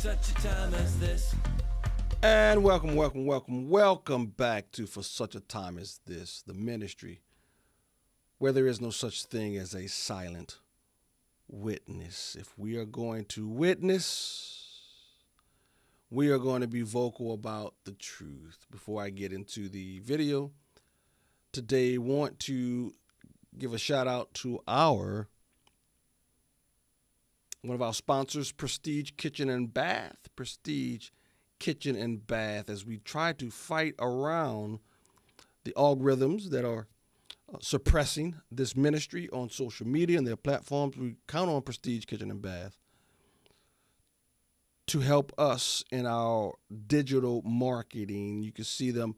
such a time as this. And welcome back to For Such a Time as This, the ministry where there is no such thing as a silent witness. If we are going to witness, we are going to be vocal about the truth. Before I get into the video today, want to give a shout out to one of our sponsors, Prestige Kitchen and Bath. Prestige Kitchen and Bath, as we try to fight around the algorithms that are suppressing this ministry on social media and their platforms. We count on Prestige Kitchen and Bath to help us in our digital marketing. You can see them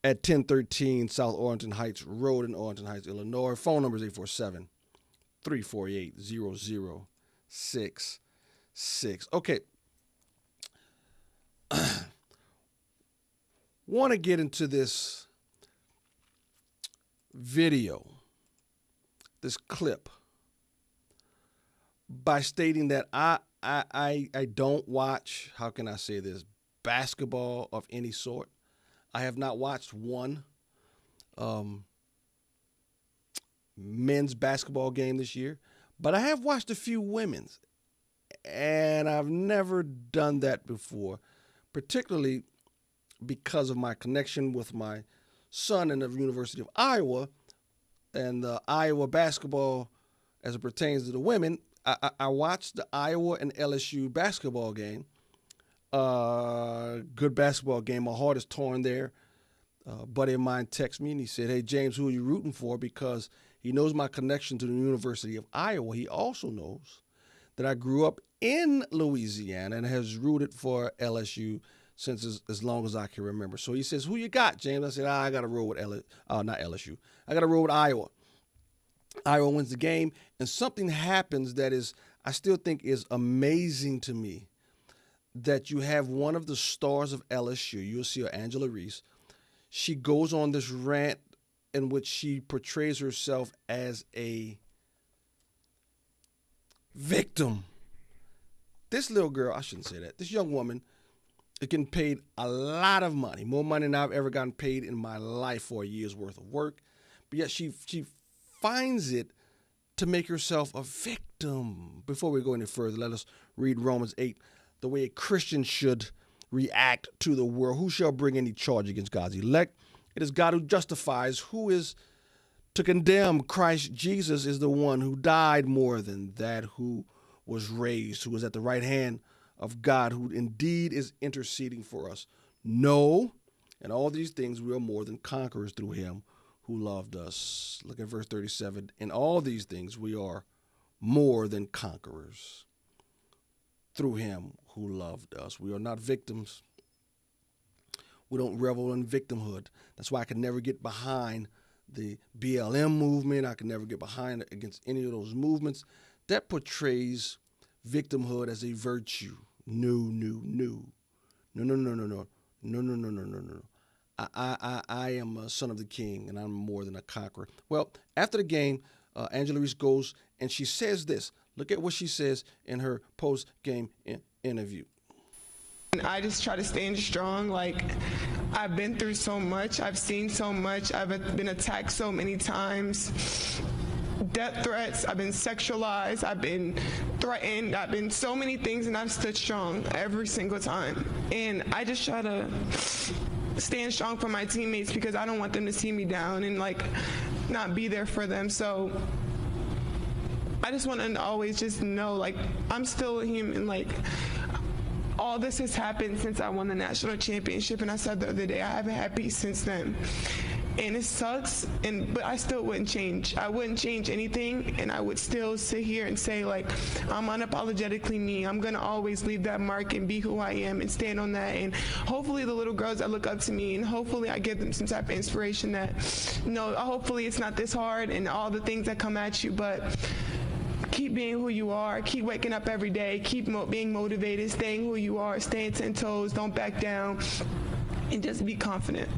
at 1013 South Arlington Heights Road in Arlington Heights, Illinois. Phone number is 847-348-0066. Okay. Want to get into this video, this clip, by stating that I don't watch, how can I say this, basketball of any sort. I have not watched one men's basketball game this year, but I have watched a few women's, and I've never done that before, particularly because of my connection with my son in the University of Iowa and the Iowa basketball as it pertains to the women. I watched the Iowa and LSU basketball game. Good basketball game. My heart is torn there. A buddy of mine texted me and he said, "Hey, James, who are you rooting for?" Because he knows my connection to the University of Iowa. He also knows that I grew up in Louisiana and has rooted for LSU since as long as I can remember. So he says, "Who you got, James?" I said, I got to roll with not LSU. I got to roll with Iowa. Iowa wins the game, and something happens that is, I still think is amazing to me, that you have one of the stars of LSU, you'll see her, Angel Reese. She goes on this rant in which she portrays herself as a victim. This little girl, I shouldn't say that, this young woman is getting paid a lot of money, more money than I've ever gotten paid in my life for a year's worth of work. But yet she finds it to make herself a victim. Before we go any further, let us read Romans 8, the way a Christian should react to the world. Who shall bring any charge against God's elect? It is God who justifies. Who is to condemn? Christ Jesus is the one who died, more than that, who was raised, who is at the right hand of God, who indeed is interceding for us. No, in all these things we are more than conquerors through him who loved us. Look at verse 37. In all these things we are more than conquerors through him who loved us. We are not victims. We don't revel in victimhood. That's why I can never get behind the BLM movement. I can never get behind against any of those movements that portrays victimhood as a virtue. No. I am a son of the king, and I'm more than a conqueror. Well, after the game, Angela Reese goes and she says this. Look at what she says in her post-game interview. I just try to stand strong. Like, I've been through so much. I've seen so much. I've been attacked so many times. Death threats. I've been sexualized. I've been threatened. I've been so many things, and I've stood strong every single time. And I just try to stand strong for my teammates because I don't want them to see me down and, like, not be there for them. So I just want to always just know, like, I'm still a human. Like, all this has happened since I won the national championship, and I said the other day, I haven't had peace since then. And it sucks, but I still wouldn't change. I wouldn't change anything, and I would still sit here and say, like, I'm unapologetically me. I'm going to always leave that mark and be who I am and stand on that. And hopefully the little girls that look up to me, and hopefully I give them some type of inspiration that, hopefully it's not this hard and all the things that come at you, but keep being who you are, keep waking up every day, keep being motivated, staying who you are, staying 10 toes, don't back down, and just be confident.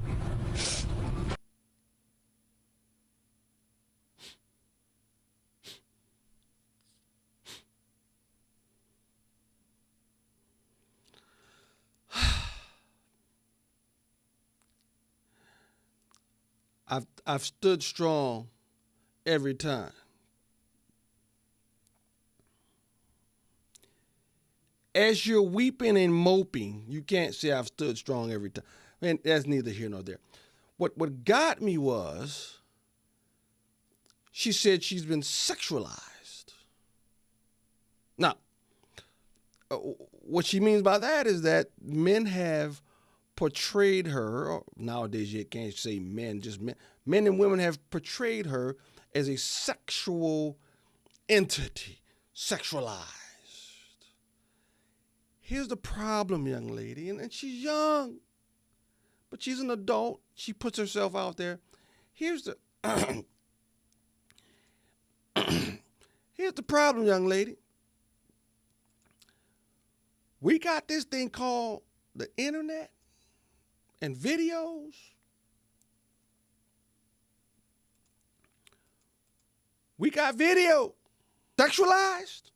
I've stood strong every time. As you're weeping and moping, you can't say I've stood strong every time. And that's neither here nor there. What got me was she said she's been sexualized. Now, what she means by that is that men have portrayed her, or nowadays you can't say men, just men. Men and women have portrayed her as a sexual entity, sexualized. Here's the problem, young lady, and she's young, but she's an adult. She puts herself out there. Here's the here's the problem, young lady. We got this thing called the internet and videos. We got video sexualized.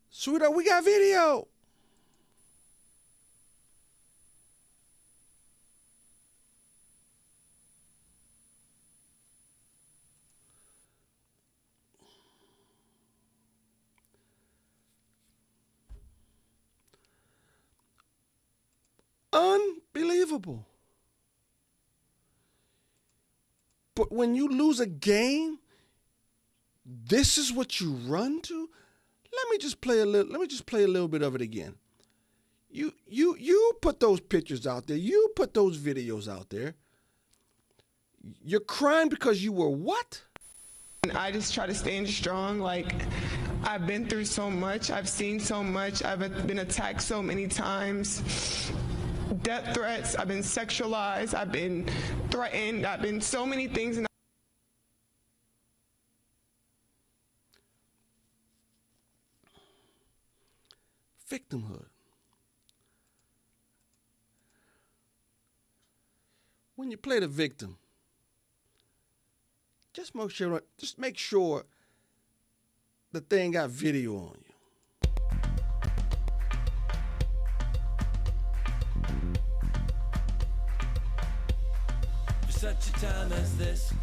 Sweetheart, we got video. Unbelievable. But when you lose a game, this is what you run to? Let me just play a little bit of it again. You put those pictures out there. You put those videos out there. You're crying because you were what? I just try to stand strong. Like, I've been through so much. I've seen so much. I've been attacked so many times. Death threats. I've been sexualized. I've been threatened. I've been so many things. And victimhood. When you play the victim, just make sure the thing got video on you. For such a time as this,